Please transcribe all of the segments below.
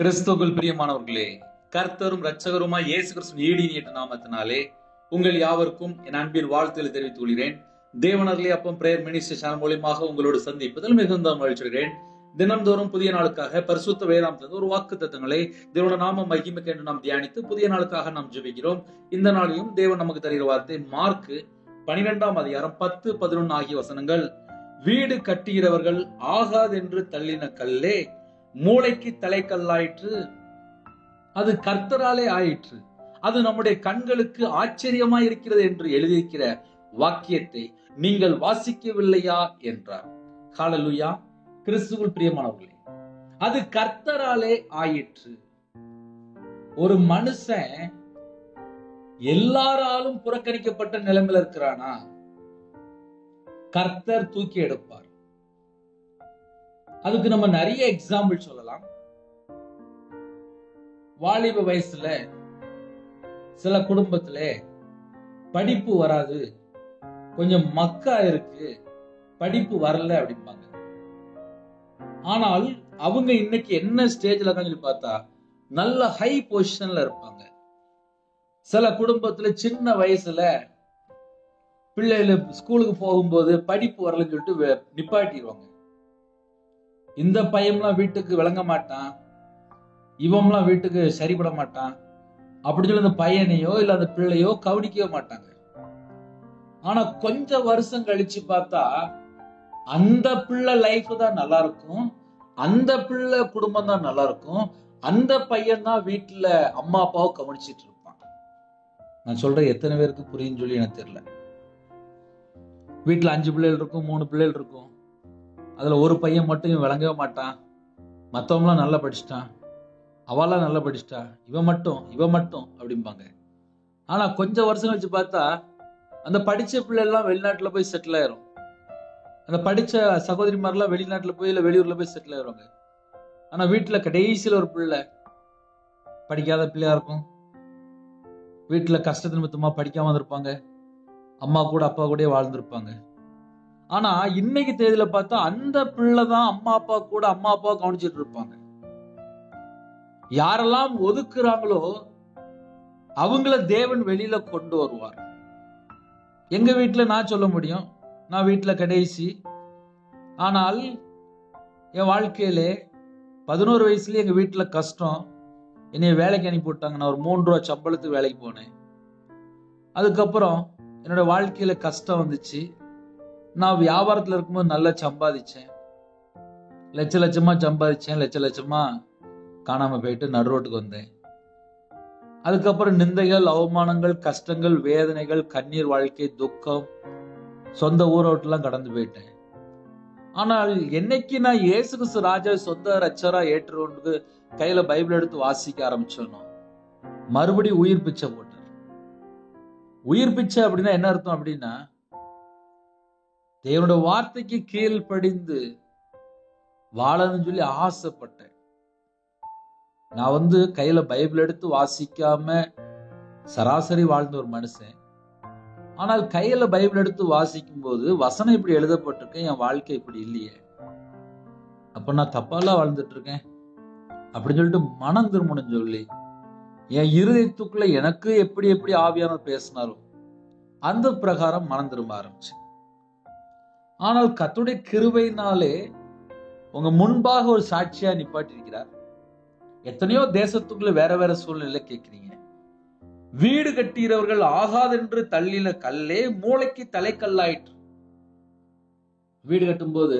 கிறிஸ்துவுக்குள் பிரியமானவர்களே, கர்த்தரும் இரட்சகருமாய் இயேசு கிறிஸ்துவின் ஈடியற்ற நாமத்தினாலே உங்கள் யாவருக்கும் என் அன்பின் வாழ்த்துக்களை தெரிவித்துக் கொள்கிறேன். தேவனர்லி அப்பம் பிரேயர் மினிஸ்ட்ரி சேனல் மூலமாக உங்களோடு சந்திப்பதில் மிகுந்த மகிழ்ச்சிகிறேன். தினம்தோறும் புதிய நாளுக்காக பரிசுத்த வேதாந்தத்தில் ஒரு வாக்குத்தத்தங்களை தேவன நாம மகிமைக்கு என்று நாம் தியானித்து புதிய நாளுக்காக நாம் ஜெபிக்கிறோம். இந்த நாளையும் தேவன் நமக்கு தருகிற வார்த்தை மார்க் 12ஆம் அதிகாரம் 10, 11 ஆகிய வசனங்கள். வீடு கட்டுகிறவர்கள் ஆகாதென்று தள்ளின கல்லே மூளைக்கு தலைக்கல்லாயிற்று, அது கர்த்தராலே ஆயிற்று, அது நம்முடைய கண்களுக்கு ஆச்சரியமாய் இருக்கிறது என்று எழுதியிருக்கிற வாக்கியத்தை நீங்கள் வாசிக்கவில்லையா என்றார். ஹல்லேலூயா. கிறிஸ்துவுக்குள் பிரியமானவர்களே, அது கர்த்தராலே ஆயிற்று. ஒரு மனுஷன் எல்லாராலும் புறக்கணிக்கப்பட்ட நிலைமையில இருக்கிறானா, கர்த்தர் தூக்கி எடுப்பார். அதுக்கு நம்ம நிறைய எக்ஸாம்பிள் சொல்லலாம். வாலிப வயசுல சில குடும்பத்துல படிப்பு வராது, கொஞ்சம் மக்கா இருக்கு, படிப்பு வரல அப்படிம்பாங்க. ஆனால் அவங்க இன்னைக்கு என்ன ஸ்டேஜ்ல சொல்லி பார்த்தா நல்ல ஹை பொசிஷன்ல இருப்பாங்க. சில குடும்பத்துல சின்ன வயசுல பிள்ளைகள் ஸ்கூலுக்கு போகும்போது படிப்பு வரலன்னு சொல்லிட்டு நிப்பாட்டிடுவாங்க. இந்த பையன்லாம் வீட்டுக்கு விளங்க மாட்டான், இவன்லாம் வீட்டுக்கு சரிபட மாட்டான் அப்படி சொல்லி அந்த பையனையோ இல்ல அந்த பிள்ளையோ கவனிக்கவே மாட்டாங்க. ஆனா கொஞ்சம் வருஷம் கழிச்சு பார்த்தா அந்த பிள்ளை லைஃப் தான் நல்லா இருக்கும், அந்த பிள்ளை குடும்பம் தான் நல்லா இருக்கும், அந்த பையன் தான் வீட்டுல அம்மா அப்பாவை கவனிச்சிட்டு இருப்பான். நான் சொல்றேன் எத்தனை பேருக்கு புரியுன்னு சொல்லி எனக்கு தெரியல. வீட்டுல 5 பிள்ளைகள் இருக்கும், 3 பிள்ளைகள் இருக்கும், அதுல ஒரு பையன் மட்டும் விளங்கவே மாட்டான், மத்தவங்களாம் நல்லா படிச்சுட்டான், அவெல்லாம் நல்லா படிச்சுட்டா, இவன் மட்டும் அப்படிம்பாங்க. ஆனா கொஞ்சம் வருஷம் கழிச்சு பார்த்தா அந்த படிச்ச பிள்ளை எல்லாம் வெளிநாட்டுல போய் செட்டில் ஆயிரும், அந்த படிச்ச சகோதரிமாரெல்லாம் வெளிநாட்டுல போய் இல்ல வெளியூர்ல போய் செட்டில் ஆயிருவாங்க. ஆனா வீட்டுல கடைசியில ஒரு பிள்ளை படிக்காத பிள்ளையா இருக்கும், வீட்டுல கஷ்டத்து நிமித்தமா படிக்காம வந்திருப்பாங்க, அம்மா கூட அப்பா கூட வாழ்ந்திருப்பாங்க. ஆனா இன்னைக்கு தேதியில பார்த்தா அந்த பிள்ளைதான் அம்மா அப்பா கூட அம்மா அப்பாவை கவனிச்சிட்டு இருப்பாங்க. யாரெல்லாம் ஒதுக்குறாங்களோ அவங்கள தேவன் வெளியில கொண்டு வருவார். எங்க வீட்டுல நான் சொல்ல முடியும், நான் வீட்டுல கடைசி. ஆனால் என் வாழ்க்கையில 11 வயசுல எங்க வீட்டுல கஷ்டம், என்னைய வேலைக்கு அனுப்பி விட்டாங்க. நான் ஒரு 3 ரூபா சம்பளத்துக்கு வேலைக்கு போனேன். அதுக்கப்புறம் என்னோட வாழ்க்கையில கஷ்டம் வந்துச்சு. நான் வியாபாரத்துல இருக்கும்போது நல்லா சம்பாதிச்சேன், லட்சமா சம்பாதிச்சேன், லட்சமா காணாம போயிட்டு நடு ரோட்டுக்கு வந்தேன். அதுக்கப்புறம் நிந்தைகள், அவமானங்கள், கஷ்டங்கள், வேதனைகள், கண்ணீர் வாழ்க்கை, துக்கம், சொந்த ஊரோட்டெல்லாம் கடந்து போயிட்டேன். ஆனால் என்னைக்கு நான் இயேசு கிறிஸ்து ராஜா சொந்த ரட்சரா ஏற்றுக்கொண்டு கையில பைபிள் எடுத்து வாசிக்க ஆரம்பிச்சோனோ மறுபடியும் உயிர் பிச்சை போட்டார். உயிர் பிச்சை அப்படின்னா என்ன அர்த்தம் அப்படின்னா, தேவனோட வார்த்தைக்கு கீழ்ப்படிந்து வாழணும்னு சொல்லி ஆசைப்பட்டேன். நான் கையில பைபிள் எடுத்து வாசிக்காம சராசரி வாழ்ந்த ஒரு மனுஷன். ஆனால் கையில பைபிள் எடுத்து வாசிக்கும் போது வசனம் இப்படி எழுதப்பட்டிருக்கேன், என் வாழ்க்கை இப்படி இல்லையே, அப்ப நான் தப்பாலாம் வாழ்ந்துட்டு இருக்கேன் அப்படின்னு சொல்லிட்டு மனம் திரும்பணும் சொல்லி என் இருதயத்துக்குள்ள எனக்கு எப்படி எப்படி ஆவியானவர் பேசினாரோ அந்த பிரகாரம் மனம் திரும்ப ஆரம்பிச்சேன். ஆனால் கர்த்தருடைய கிருபையினாலே உங்க முன்பாக ஒரு சாட்சியா நிப்பாட்டி இருக்கிறார். எத்தனையோ தேசத்துக்குள்ள வேற வேற சூழ்நிலை கேட்கிறீங்க. வீடு கட்டுகிறவர்கள் ஆகாதென்று தள்ளின கல்லே மூளைக்கு தலைக்கல்லாயிற்று. வீடு கட்டும் போது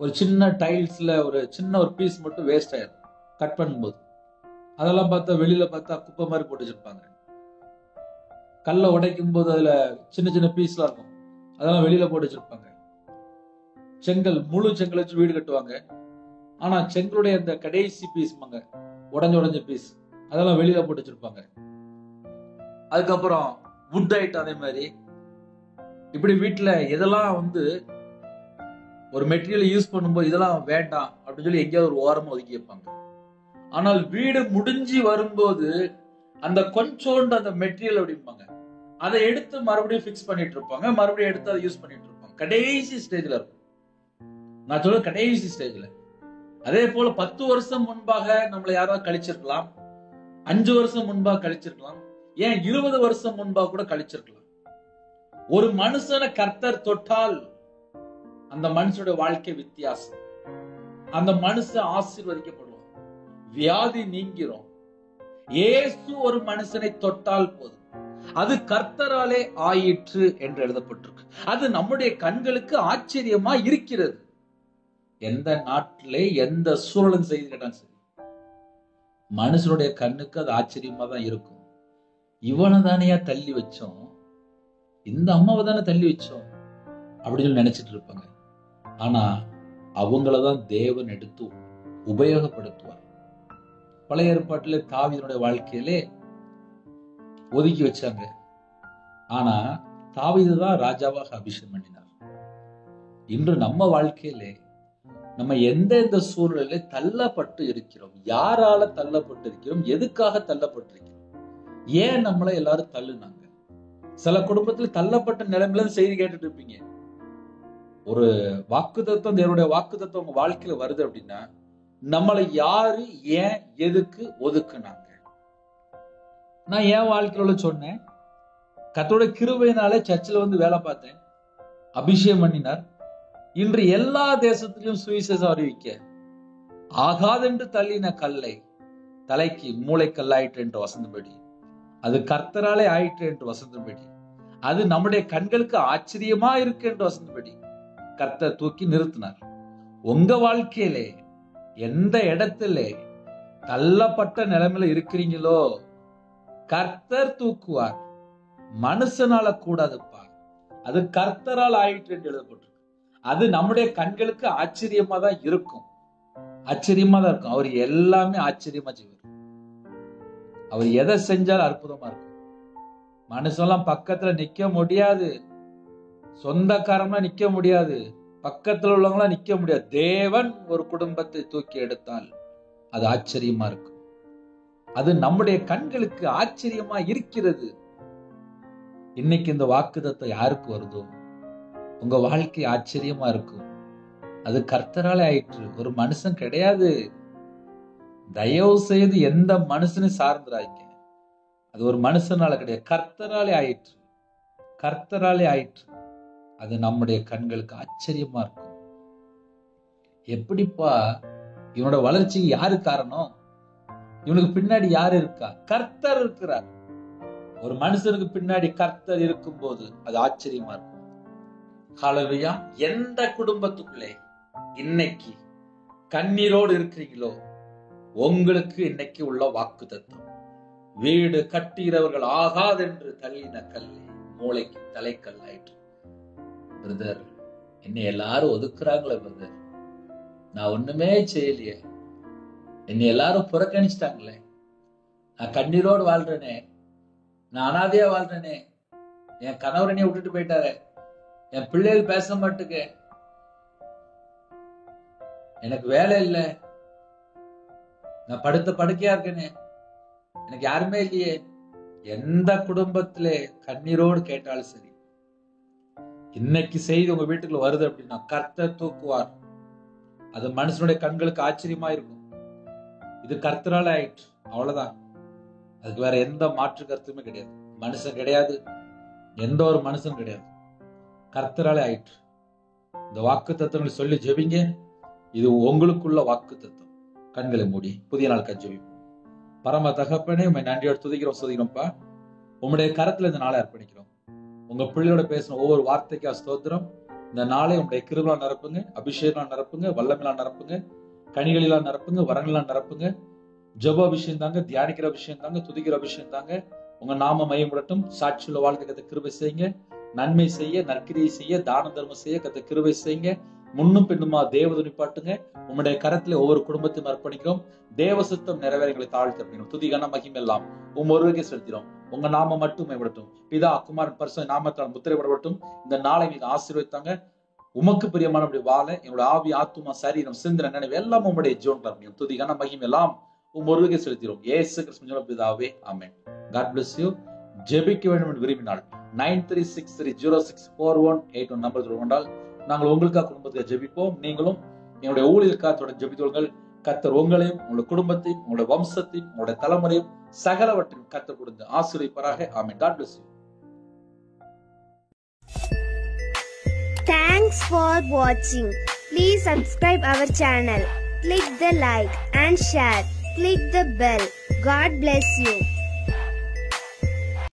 ஒரு சின்ன டைல்ஸ்ல ஒரு சின்ன ஒரு பீஸ் மட்டும் வேஸ்ட் ஆயிரும். கட் பண்ணும்போது அதெல்லாம் பார்த்தா வெளியில பார்த்தா குப்பை மாதிரி போட்டு வச்சிருப்பாங்க. கல்லை உடைக்கும் போது அதுல சின்ன சின்ன பீஸ்லாம் இருக்கும், அதெல்லாம் வெளியில போட்டு வச்சிருப்பாங்க. செங்கல், முழு செங்கல் வச்சு வீடு கட்டுவாங்க. ஆனா செங்கலுடைய அந்த கடைசி பீஸ் உடஞ்ச பீஸ் அதெல்லாம் வெளியில போட்டு வச்சிருப்பாங்க. அதுக்கப்புறம் வுட் ஐட்டம் அதே மாதிரி. இப்படி வீட்டுல எதெல்லாம் ஒரு மெட்டீரியல் யூஸ் பண்ணும்போது இதெல்லாம் வேண்டாம் அப்படின்னு சொல்லி எங்கேயாவது ஒரு ஓரமா ஒதுக்கி வைப்பாங்க. ஆனால் வீடு முடிஞ்சு வரும்போது அந்த கொஞ்சோண்டு அந்த மெட்டீரியல் அப்படிம்பாங்க, அதை எடுத்து மறுபடியும் பிக்ஸ் பண்ணிட்டு இருப்பாங்க, மறுபடியும் எடுத்து அதை யூஸ் பண்ணிட்டு இருப்பாங்க. கடைசி ஸ்டேஜ்ல இருக்கும். நான் சொல்ல கடைசி ஸ்டேஜ்ல அதே போல 10 வருஷம் முன்பாக நம்மளை யாராவது கழிச்சிருக்கலாம், 5 வருஷம் முன்பாக கழிச்சிருக்கலாம், ஏன் 20 வருஷம் முன்பாக கூட கழிச்சிருக்கலாம். ஒரு மனுஷனை கர்த்தர் தொட்டால் அந்த மனுஷனுடைய வாழ்க்கை வித்தியாசம். அந்த மனுஷன் ஆசீர்வதிக்கப்படுவான், வியாதி நீங்கிறோம். இயேசு ஒரு மனுஷனை தொட்டால் போதும், அது கர்த்தராலே ஆயிற்று என்று எழுதப்பட்டிருக்கு. அது நம்முடைய கண்களுக்கு ஆச்சரியமா இருக்கிறது. எந்த நாட்டிலே எந்த சூழலும் செய்து கேட்டாலும் சரி, மனுஷனுடைய கண்ணுக்கு அது ஆச்சரியமா தான் இருக்கும். இவனை தானே தள்ளி வச்சோம், இந்த அம்மாவை தானே தள்ளி வச்சோம் அப்படின்னு சொல்லி நினைச்சிட்டு இருப்பாங்க. ஆனா அவங்களதான் தேவன் எடுத்து உபயோகப்படுத்துவார். பழைய ஏற்பாட்டிலே தாவீதுடைய வாழ்க்கையிலே ஒதுக்கி வச்சாங்க. ஆனா தாவீது தான் ராஜாவாக அபிஷேகம் பண்ணினார். இன்று நம்ம வாழ்க்கையிலே நம்ம எந்தெந்த சூழ்நிலையில தள்ளப்பட்டு இருக்கிறோம், யாரால தள்ளப்பட்டு இருக்கிறோம், எதுக்காக தள்ளப்பட்டிருக்கிறோம், ஏன் நம்மளை எல்லாரும் தள்ளுனாங்க. சில குடும்பத்துல தள்ளப்பட்ட நிலைமையில செய்தி கேட்டுட்டு இருப்பீங்க. ஒரு வாக்குத்தத்தம், தேவனுடைய வாக்குத்தத்தம் உங்க வாழ்க்கையில வருது அப்படின்னா, நம்மளை யாரு ஏன் எதுக்கு ஒதுக்குனாங்க. நான் என் வாழ்க்கையில சொன்னேன், கர்த்தருடைய கிருபையினாலே சர்ச்சில் வந்து வேலை பார்த்தேன், அபிஷேகம் பண்ணினார். இன்று எல்லா தேசத்திலும் சுவிசேஷம் அறிவிக்க ஆகாதென்று தள்ளின கல்லை தலைக்கு மூளைக்கல்லாயிற்று என்று வசந்தபடி, அது கர்த்தராலே ஆயிற்று என்று வசந்தபடி, அது நம்முடைய கண்களுக்கு ஆச்சரியமா இருக்கு என்று வசந்தபடி கர்த்தர் தூக்கி நிறுத்தினார். உங்க வாழ்க்கையிலே எந்த இடத்துல தள்ளப்பட்ட நிலைமையில இருக்கிறீங்களோ கர்த்தர் தூக்குவார். மனுஷனால கூடாதுப்பா, அது கர்த்தரால் ஆயிற்று என்று எழுதப்பட்டிருக்கு. அது நம்முடைய கண்களுக்கு ஆச்சரியமா தான் இருக்கும், ஆச்சரியமா தான் இருக்கும். அவர் எல்லாமே ஆச்சரியமா செய்வார். அவர் எதை செஞ்சாலும் அற்புதமா இருக்கும். மனுஷெல்லாம் பக்கத்துல நிக்க முடியாது, சொந்தக்காரம்லாம் நிக்க முடியாது, பக்கத்துல உள்ளவங்களாம் நிக்க முடியாது. தேவன் ஒரு குடும்பத்தை தூக்கி எடுத்தால் அது ஆச்சரியமா இருக்கும். அது நம்முடைய கண்களுக்கு ஆச்சரியமா இருக்கிறது. இன்னைக்கு இந்த வாக்குத்தத்தம் யாருக்கு வருதோ உங்க வாழ்க்கை ஆச்சரியமா இருக்கும். அது கர்த்தராலே ஆயிற்று, ஒரு மனுஷன் கிடையாது. தயவு செய்து எந்த மனுஷனும் சார்ந்துராங்க, அது ஒரு மனுஷனால கிடையாது, கர்த்தராலே ஆயிற்று, கர்த்தராலே ஆயிற்று. அது நம்முடைய கண்களுக்கு ஆச்சரியமா இருக்கும். எப்படிப்பா இவனோட வளர்ச்சிக்கு யாரு காரணம், இவனுக்கு பின்னாடி யாரு இருக்கா, கர்த்தர் இருக்கிறார். ஒரு மனுஷனுக்கு பின்னாடி கர்த்தர் இருக்கும் போது அது ஆச்சரியமா இருக்கும். ஹல்லேலூயா. எந்த குடும்பத்துக்குள்ளே இன்னைக்கு கண்ணீரோடு இருக்கிறீங்களோ உங்களுக்கு இன்னைக்கு உள்ள வாக்குத்தத்தம், வீடு கட்டுகிறவர்கள் ஆகாதென்று தள்ளின கல்லை மூளைக்கு தலைக்கல் ஆயிற்று. பிரதர், என்னை எல்லாரும் ஒதுக்குறாங்களே பிரதர், நான் ஒண்ணுமே செய்யலையே, என்னை எல்லாரும் புறக்கணிச்சிட்டாங்களே, நான் கண்ணீரோடு வாழ்றேனே, நான் அனாதையா வாழ்றேனே, என் கணவரனே விட்டுட்டு போயிட்டாரு, என் பிள்ளைகள் பேச மாட்டுக்கு, எனக்கு வேலை இல்லை, நான் படுத்த படுக்கையா இருக்கேனே, எனக்கு யாருமே இல்லையே. எந்த குடும்பத்திலே கண்ணீரோடு கேட்டாலும் சரி, இன்னைக்கு செய்தி உங்க வீட்டுக்குள்ள வருது அப்படின்னா கர்த்தர் தூக்குவார். அது மனுஷனுடைய கண்களுக்கு ஆச்சரியமா இருக்கும். இது கர்த்தரால ஆயிற்று, அவ்வளவுதான். அதுக்கு வேற எந்த மாற்று கருத்துமே கிடையாது. மனுஷன் கிடையாது, எந்த ஒரு மனுஷன் கிடையாது, கர்த்தராலே ஆயிற்று. இந்த வாக்கு தத்துவங்களை சொல்லி ஜெபிங்க. இது உங்களுக்குள்ள வாக்கு தத்துவம். கண்களை மூடி புதிய நாள் ஜெபிப்போம். பரம தகப்பனே, உண்மை நன்றியோடு துதிக்கிறோம்ப்பா. உங்களுடைய கரத்துல இந்த நாளை அர்ப்பணிக்கிறோம். உங்க பிள்ளையோட பேசின ஒவ்வொரு வார்த்தைக்கா ஸ்தோத்திரம். இந்த நாளை உங்களுடைய கிருபையால் நிரப்புங்க, அபிஷேகம் நிரப்புங்க, வல்லமையால் நிரப்புங்க, கனிகளிலால் நிரப்புங்க, வரங்களால் நிரப்புங்க. ஜெப அபிஷேகம் தாங்க, தியானிக்கிற அபிஷேகம் தாங்க, துதிக்கிற அபிஷேகம் தாங்க. உங்க நாம மையப்படட்டும். சாட்சியுள்ள வாழ்க்கை கத்த கிருபை செய்யுங்க. நன்மை செய்ய, நற்கிரியை செய்ய, தான தர்மம் செய்ய கத்த கிருபை செய்யுங்க. முன்னும் பின்னுமா தேவதுணி பாட்டுங்க. உங்களுடைய கரத்துல ஒவ்வொரு குடும்பத்தையும் அர்ப்பணிக்கிறோம். தேவ சித்தம் நிறைவேற எங்களை தாழ்த்தி துதிகான மகிமெல்லாம் ஒருவருக்கே செலுத்தினோம். உங்க நாம மட்டும் மேம்படட்டும். பிதா குமாரன் பரிசுத்த நாமத்தால் முத்திரைப்படட்டும். இந்த நாளை நீங்க ஆசீர்வதித்தாங்க. உமக்கு பிரியமானபடி வாழ எங்களுடைய ஆவி, ஆத்துமா, சரீரம், சிந்தனை, நினைவு எல்லாம் உங்களுடைய ஜீவன் துதிகான மகிமெல்லாம் ஒருவருக்கே செலுத்தினோம். இயேசு கிறிஸ்து பிதாவே, ஆமென். God bless you. ஜெபிக்க வேண்டும் என்று விரும்பினால் 9363064181 நம்பர் கொண்டால் நாங்கள் உங்களுக்காக குடும்பத்தை ஜெபிப்போம். நீங்களும் என்னுடைய ஊழியருக்காக தொடர்ந்து ஜெபித்துள்ளுங்கள். கர்த்தர் உங்களையும் உங்களுடைய குடும்பத்தையும் உங்களுடைய வம்சத்தையும் உங்களுடைய தலைமுறையும் சகலவற்றையும் கர்த்தர் கொடுத்து ஆசீர்வதிப்பாராக. ஆமென். God bless you. Thanks for watching. Please subscribe our channel. Click the like and share. Click the bell. God bless you.